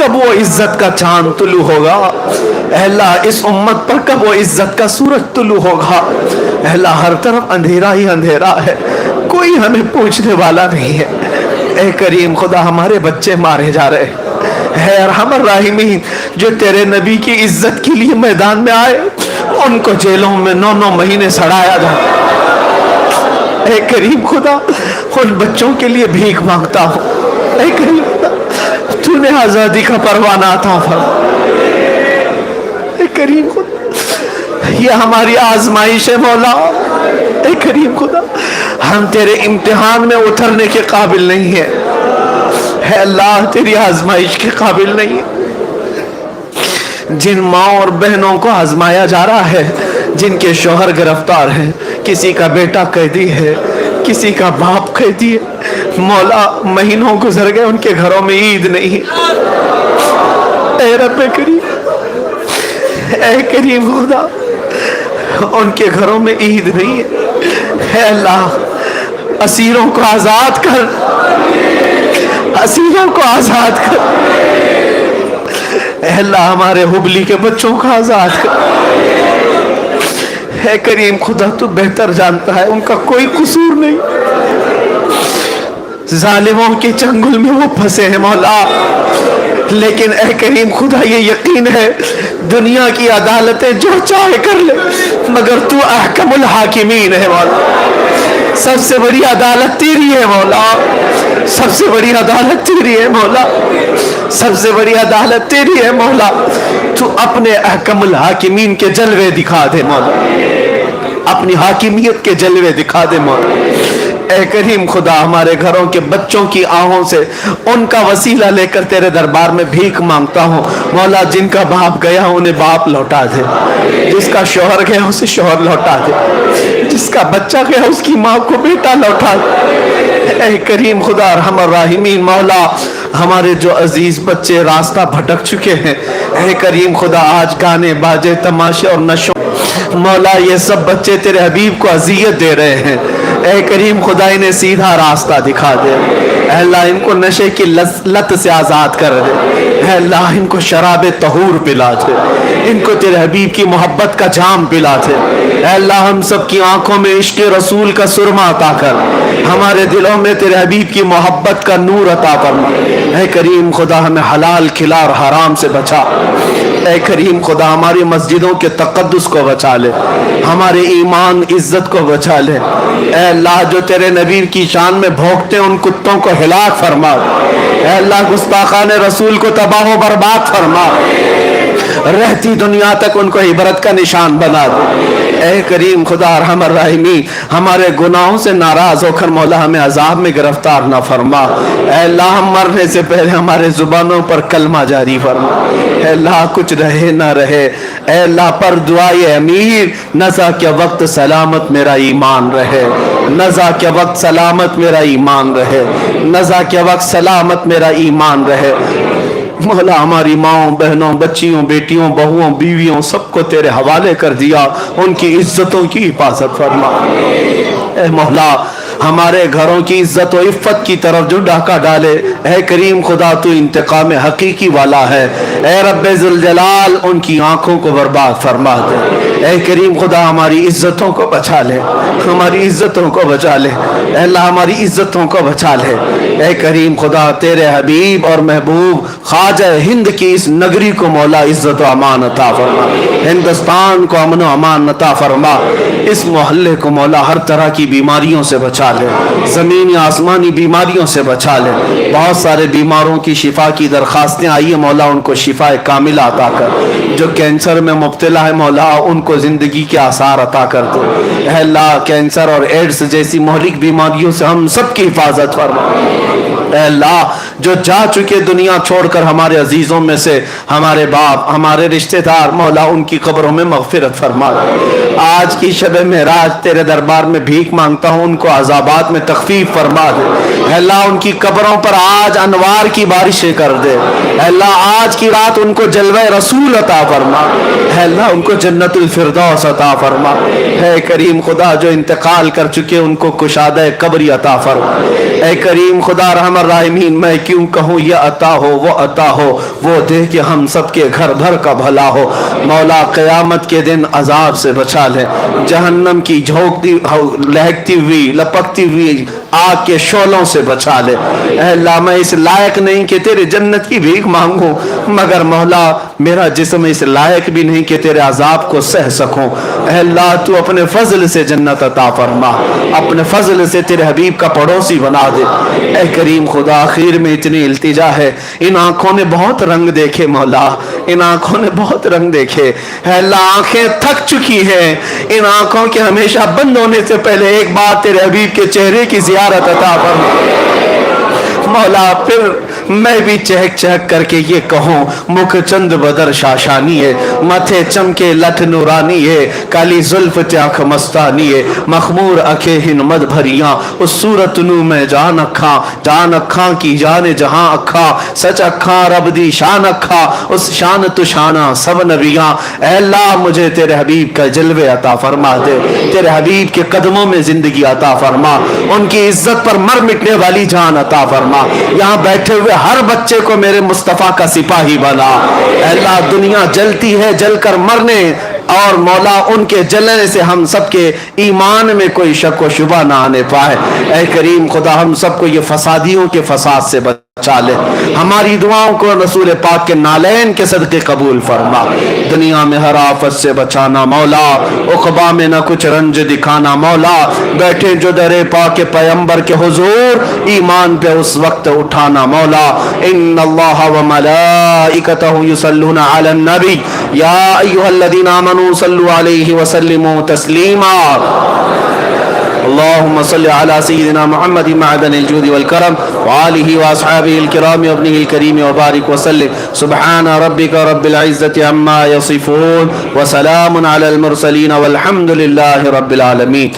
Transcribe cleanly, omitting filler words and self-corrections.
کب وہ عزت کا چاند طلوع ہوگا؟ اے اللہ اس امت پر کب وہ عزت کا سورج طلوع ہوگا؟ اے اللہ ہر طرف اندھیرا ہی اندھیرا ہے، کوئی ہمیں پوچھنے والا نہیں ہے۔ اے کریم خدا ہمارے بچے مارے جا رہے ہیں، اے ارحم الراحمین جو تیرے نبی کی عزت کے لیے میدان میں آئے ان کو جیلوں میں 9 مہینے سڑایا جاتا۔ اے کریم خدا ان بچوں کے لیے بھیک مانگتا ہوں، اے کریم خدا تو نے آزادی کا پروانہ عطا فرما۔ اے کریم خدا یہ ہماری آزمائش ہے مولا، اے کریم خدا ہم تیرے امتحان میں اترنے کے قابل نہیں ہیں، اے اللہ تیری آزمائش کے قابل نہیں ہے۔ جن ماں اور بہنوں کو آزمایا جا رہا ہے، جن کے شوہر گرفتار ہیں، کسی کا بیٹا قیدی ہے، کسی کا باپ قیدی ہے، مولا مہینوں گزر گئے ان کے گھروں میں عید نہیں ہے۔ اے رب کریم، اے کریم خدا ان کے گھروں میں عید نہیں ہے، اے اللہ اسیروں کو آزاد کر، اسیروں کو آزاد کر، اے اللہ ہمارے حبلی کے بچوں کو آزاد کر۔ اے کریم خدا تو بہتر جانتا ہے ان کا کوئی قصور نہیں، ظالموں کے چنگل میں وہ پھنسے ہیں مولا، لیکن اے کریم خدا یہ یقین ہے دنیا کی عدالتیں جو چاہے کر لے مگر تو احکم الحاکمین ہے مولا، سب سے بڑی عدالت تیری ہے مولا، سب سے بڑی عدالت تیری ہے مولا، سب سے بڑی عدالت تیری ہے مولا، تو اپنے احکم الحاکمین کے جلوے دکھا دے مولا، اپنی حاکمیت کے جلوے دکھا دے مولا۔ اے کریم خدا ہمارے گھروں کے بچوں کی آہوں سے ان کا وسیلہ لے کر تیرے دربار میں بھیک مانگتا ہوں مولا، جن کا باپ گیا انہیں باپ لوٹا دے، جس کا شوہر گیا اسے شوہر لوٹا دے، جس کا بچہ گیا اس کی ماں کو بیٹا لوٹا دے۔ اے کریم خدا ارحم الراحمین مولا ہمارے جو عزیز بچے راستہ بھٹک چکے ہیں، اے کریم خدا آج گانے باجے تماشے اور نشوں مولا یہ سب بچے تیرے حبیب کو اذیت دے رہے ہیں، اے کریم خدا انہیں سیدھا راستہ دکھا دے، اے اللہ ان کو نشے کی لت سے آزاد کر دے، اے اللہ ان کو شراب طہور پلا دے، ان کو تیرے حبیب کی محبت کا جام پلا دے، اے اللہ ہم سب کی آنکھوں میں عشق رسول کا سرما عطا کر، ہمارے دلوں میں تیرے حبیب کی محبت کا نور عطا فرما، اے کریم خدا ہمیں حلال کھلا اور حرام سے بچا، اے کریم خدا ہماری مسجدوں کے تقدس کو بچا لے، ہمارے ایمان عزت کو بچا لے، اے اللہ جو تیرے نبی کی شان میں بھونکتے ان کتوں کو ہلاک فرما، اے اللہ گستاخان رسول کو تباہ و برباد فرما، رہتی دنیا تک ان کو عبرت کا نشان بنا دے، اے کریم خدا ارحم الراحمین ہمارے گناہوں سے ناراض ہو کر مولا ہمیں عذاب میں گرفتار نہ فرما، اے اللہ ہم مرنے سے پہلے ہمارے زبانوں پر کلمہ جاری فرما، اے اللہ کچھ رہے نہ رہے، اے اللہ پر دعائے امیر نزا کے وقت سلامت میرا ایمان رہے، نزا کے وقت سلامت میرا ایمان رہے، نزا کے وقت سلامت میرا ایمان رہے مولا ہماری ماؤں بہنوں بچیوں بیٹیوں بہوؤں بیویوں سب کو تیرے حوالے کر دیا، ان کی عزتوں کی حفاظت فرما، اے مولا ہمارے گھروں کی عزت و عفت کی طرف جو ڈاکہ ڈالے، اے کریم خدا تو انتقام حقیقی والا ہے، اے رب ذوالجلال ان کی آنکھوں کو برباد فرما دے، اے کریم خدا ہماری عزتوں کو بچا لے، ہماری عزتوں کو بچا لے، اے اللہ ہماری عزتوں کو بچا لے، اے کریم خدا تیرے حبیب اور محبوب خواجہ ہند کی اس نگری کو مولا عزت و امان عطا فرما، ہندوستان کو امن و امان عطا فرما، اس محلے کو مولا ہر طرح کی بیماریوں سے بچا لے، زمینی آسمانی بیماریوں سے بچا لے، بہت سارے بیماروں کی شفا کی درخواستیں آئی ہیں مولا ان کو شفا کاملہ عطا کر، جو کینسر میں مبتلا ہے مولا ان کو زندگی کے آثار عطا کر دے، اے اللہ کینسر اور ایڈز جیسی مہلک بیماریوں سے ہم سب کی حفاظت فرما، اے اللہ جو جا چکے دنیا چھوڑ کر ہمارے عزیزوں میں سے ہمارے باپ ہمارے رشتہ دار مولا ان کی قبروں میں مغفرت فرما، آج کی شب معراج تیرے دربار میں بھیک مانگتا ہوں ان کو عذابات میں تخفیف فرما دے، اے اللہ ان کی قبروں پر آج انوار کی بارشیں کر دے، اے اللہ آج کی رات ان کو جلوہ رسول عطا فرما، اے اللہ ان کو جنت الفردوس عطا فرما، اے کریم خدا جو انتقال کر چکے ان کو کشادہ قبری عطا فرما، اے کریم خدا رحم الراحمین میں کیوں کہوں یہ عطا ہو وہ عطا ہو، وہ دے کہ ہم سب کے گھر بھر کا بھلا ہو۔ مولا قیامت کے دن عذاب سے بچا لے، جہنم کی جھونکتی لہکتی ہوئی لپکتی ہوئی آگ کے شعلوں سے بچا لے۔ اے اللہ میں اس لائق نہیں کہ تیرے جنت کی بھیک مانگوں، مگر مولا میرا جسم اس لائق بھی نہیں کہ تیرے عذاب کو سہ سکوں۔ اے اللہ تو اپنے فضل سے جنت عطا فرما، اپنے فضل سے تیرے حبیب کا پڑوسی بنا دے۔ اے کریم خدا آخر میں اتنی التجا ہے، ان آنکھوں نے بہت رنگ دیکھے مولا، ان آنکھوں نے بہت رنگ دیکھے۔ اے اللہ آنکھیں تھک چکی ہیں، ان آنکھوں کے ہمیشہ بند ہونے سے پہلے ایک بار تیرے حبیب کے چہرے کی زیارت عطا فرما مولا۔ پھر میں بھی چہک چہک کر کے یہ کہوں، مکھ چند بدر شاشانی ہے، ماتھے چمکے لٹھ نورانی ہے، کالی زلف تیاکھ مستانی ہے، مخمور اکھے ہن مد بھریاں، اس صورت نو میں جان اکھاں کی جان جہاں اکھاں، سچ اکھاں رب دی شان اکھاں، اس شان تو شانہ سب نبیاں۔ اے اللہ مجھے تیرے حبیب کا جلوے عطا فرما دے، تیرے حبیب کے قدموں میں زندگی عطا فرما، ان کی عزت پر مر مٹنے والی جان عطا فرما۔ یہاں بیٹھے ہوئے ہر بچے کو میرے مصطفیٰ کا سپاہی بنا۔ اے اللہ دنیا جلتی ہے، جل کر مرنے، اور مولا ان کے جلنے سے ہم سب کے ایمان میں کوئی شک و شبہ نہ آنے پائے۔ اے کریم خدا ہم سب کو یہ فسادیوں کے فساد سے بچا لے، ہماری دعاؤں کو رسول پاک کے نالین کے صدقے قبول فرما۔ دنیا میں ہر آفت سے بچانا مولا، عقبہ میں نہ کچھ رنج دکھانا مولا، بیٹھے جو در پاک پیمبر کے حضور ایمان پہ اس وقت اٹھانا مولا۔ ان اللہ و ملائکتہ یصلون علی النبی یا ایھا الذین آمنوا صلوا علیہ وسلموا تسلیما۔ اللهم صل على سيدنا محمد معدن الجود والكرم وآله وأصحابه الكرام وابنه الكريم وبارك وسلم۔ سبحان ربك رب العزة عما يصفون وسلام على المرسلين والحمد لله رب العالمين۔